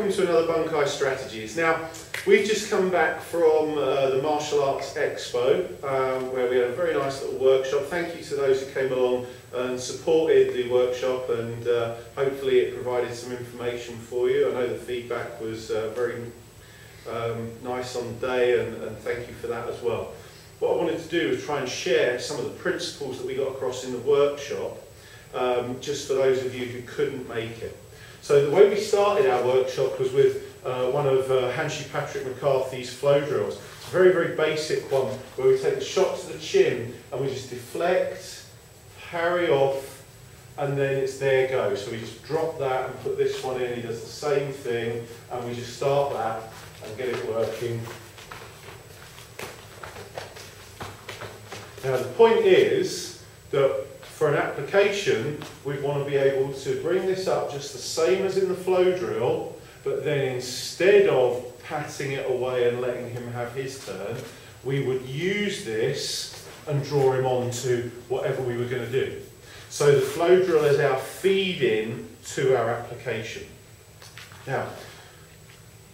welcome to another Bunkai Strategies. Now, we've just come back from the Martial Arts Expo, where we had a very nice little workshop. Thank you to those who came along and supported the workshop, and hopefully it provided some information for you. I know the feedback was very nice on the day, and thank you for that as well. What I wanted to do was try and share some of the principles that we got across in the workshop, just for those of you who couldn't make it. So the way we started our workshop was with one of Hanshi Patrick McCarthy's flow drills. It's a very, very basic one where we take the shot to the chin and we just deflect, parry off, and then it's there go. So we just drop that and put this one in. He does the same thing, and we just start that and get it working. Now the point is that for an application, we'd want to be able to bring this up just the same as in the flow drill, but then instead of patting it away and letting him have his turn, we would use this and draw him on to whatever we were going to do. So the flow drill is our feed-in to our application. Now,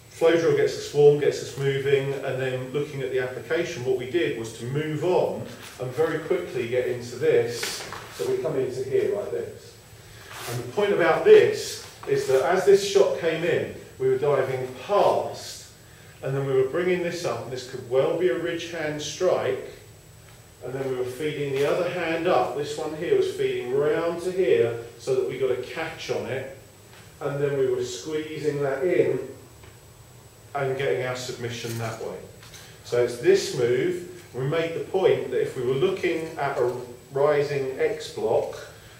flow drill gets us warm, gets us moving, and then looking at the application, what we did was to move on and very quickly get into this. So we come into here like this. And the point about this is that as this shot came in, we were diving past, and then we were bringing this up, and this could well be a ridge hand strike, and then we were feeding the other hand up. This one here was feeding round to here so that we got a catch on it, and then we were squeezing that in and getting our submission that way. So it's this move. We made the point that if we were looking at a rising X block,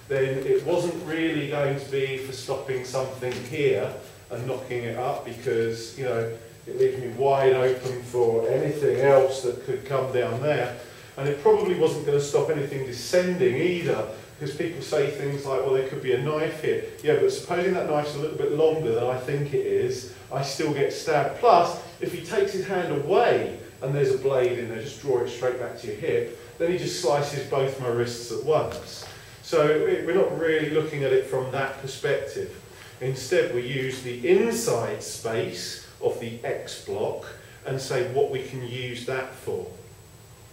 then it wasn't really going to be for stopping something here and knocking it up, because, you know, it leaves me wide open for anything else that could come down there. And it probably wasn't going to stop anything descending either, because people say things like, well, there could be a knife here. Yeah, but supposing that knife's a little bit longer than I think it is, I still get stabbed. Plus, if he takes his hand away and there's a blade in there, just draw it straight back to your hip, then he just slices both my wrists at once. So we're not really looking at it from that perspective. Instead, we use the inside space of the X block and say what we can use that for.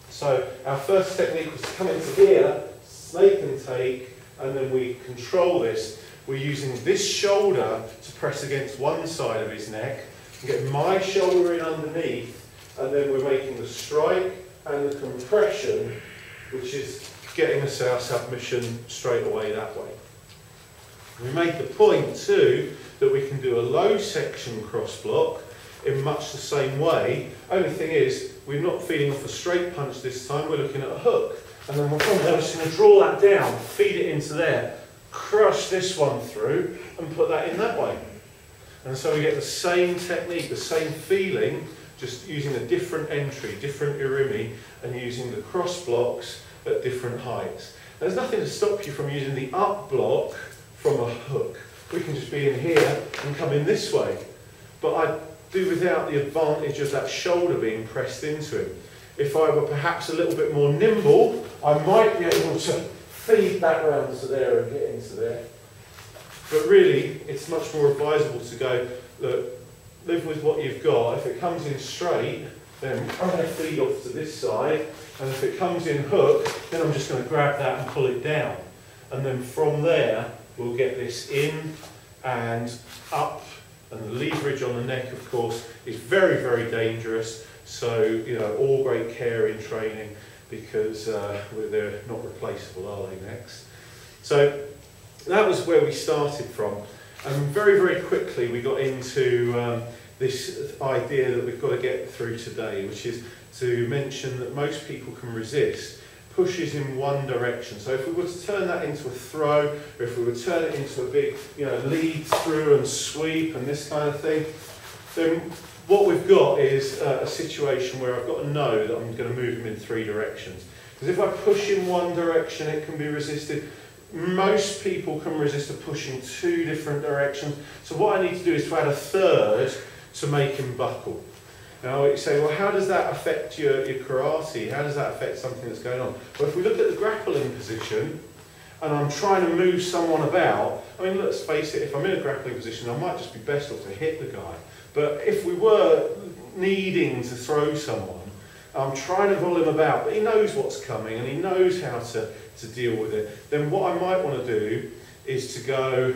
So our first technique was to come into here, snake and take, and then we control this. We're using this shoulder to press against one side of his neck, and get my shoulder in underneath, and then we're making the strike and the compression, which is getting us our submission straight away that way. We made the point too that we can do a low section cross block in much the same way. Only thing is, we're not feeding off a straight punch this time, we're looking at a hook. And then from there, we're just going to draw that down, feed it into there, crush this one through, and put that in that way. And so we get the same technique, the same feeling, just using a different entry, different irimi, and using the cross blocks at different heights. There's nothing to stop you from using the up block from a hook. We can just be in here and come in this way. But I do without the advantage of that shoulder being pressed into him. If I were perhaps a little bit more nimble, I might be able to feed that round to there and get into there. But really, it's much more advisable to go, look, live with what you've got. If it comes in straight, then I'm going to feed off to this side, and if it comes in hook, then I'm just going to grab that and pull it down. And then from there, we'll get this in and up, and the leverage on the neck, of course, is very, very dangerous. So, you know, all great care in training, because they're not replaceable, are they, next? So that was where we started from. And very, very quickly we got into this idea that we've got to get through today, which is to mention that most people can resist pushes in one direction. So if we were to turn that into a throw, or if we were to turn it into a big, you know, lead through and sweep and this kind of thing, then what we've got is a situation where I've got to know that I'm going to move him in three directions. Because if I push in one direction, it can be resisted. Most people can resist a push in two different directions. So what I need to do is to add a third to make him buckle. Now you say, well, how does that affect your karate? How does that affect something that's going on? Well, if we look at the grappling position, and I'm trying to move someone about, I mean, let's face it, if I'm in a grappling position, I might just be best off to hit the guy. But if we were needing to throw someone, I'm trying to roll him about, but he knows what's coming and he knows how to deal with it, then what I might want to do is to go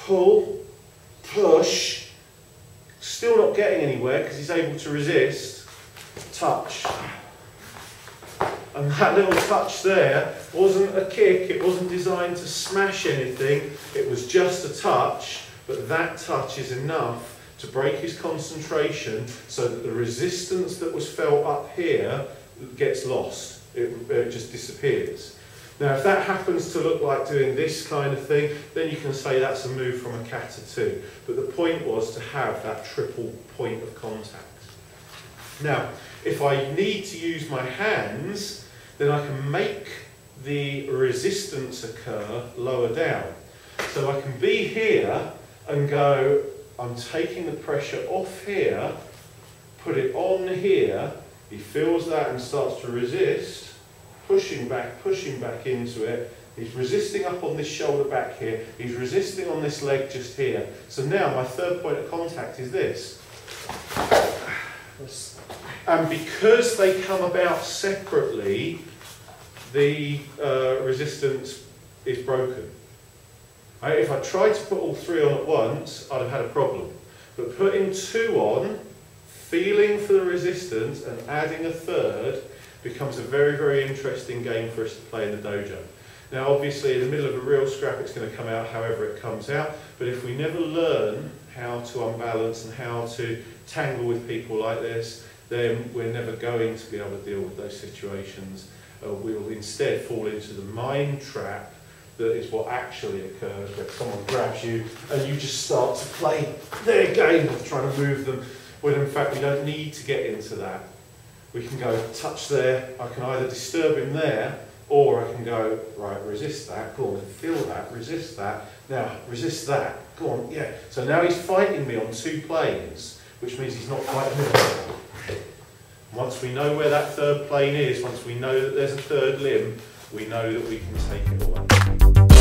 pull, push, still not getting anywhere because he's able to resist, touch. And that little touch there wasn't a kick, it wasn't designed to smash anything, it was just a touch, but that touch is enough to break his concentration so that the resistance that was felt up here gets lost. It just disappears. Now if that happens to look like doing this kind of thing, then you can say that's a move from a kata too. But the point was to have that triple point of contact. Now, if I need to use my hands, then I can make the resistance occur lower down. So I can be here and go, I'm taking the pressure off here, put it on here, he feels that and starts to resist, pushing back into it. He's resisting up on this shoulder back here, he's resisting on this leg just here. So now my third point of contact is this. And because they come about separately, the resistance is broken. Right? If I tried to put all three on at once, I'd have had a problem. But putting two on, feeling for the resistance and adding a third becomes a very, very interesting game for us to play in the dojo. Now obviously in the middle of a real scrap it's going to come out however it comes out, but if we never learn how to unbalance and how to tangle with people like this, then we're never going to be able to deal with those situations. We'll instead fall into the mind trap that is what actually occurs, where someone grabs you and you just start to play their game of trying to move them, when in fact we don't need to get into that. We can go touch there, I can either disturb him there, or I can go, right, resist that, go on, feel that, resist that, now resist that, go on, yeah. So now he's fighting me on two planes, which means he's not fighting me anymore. Once we know where that third plane is, once we know that there's a third limb, we know that we can take it away.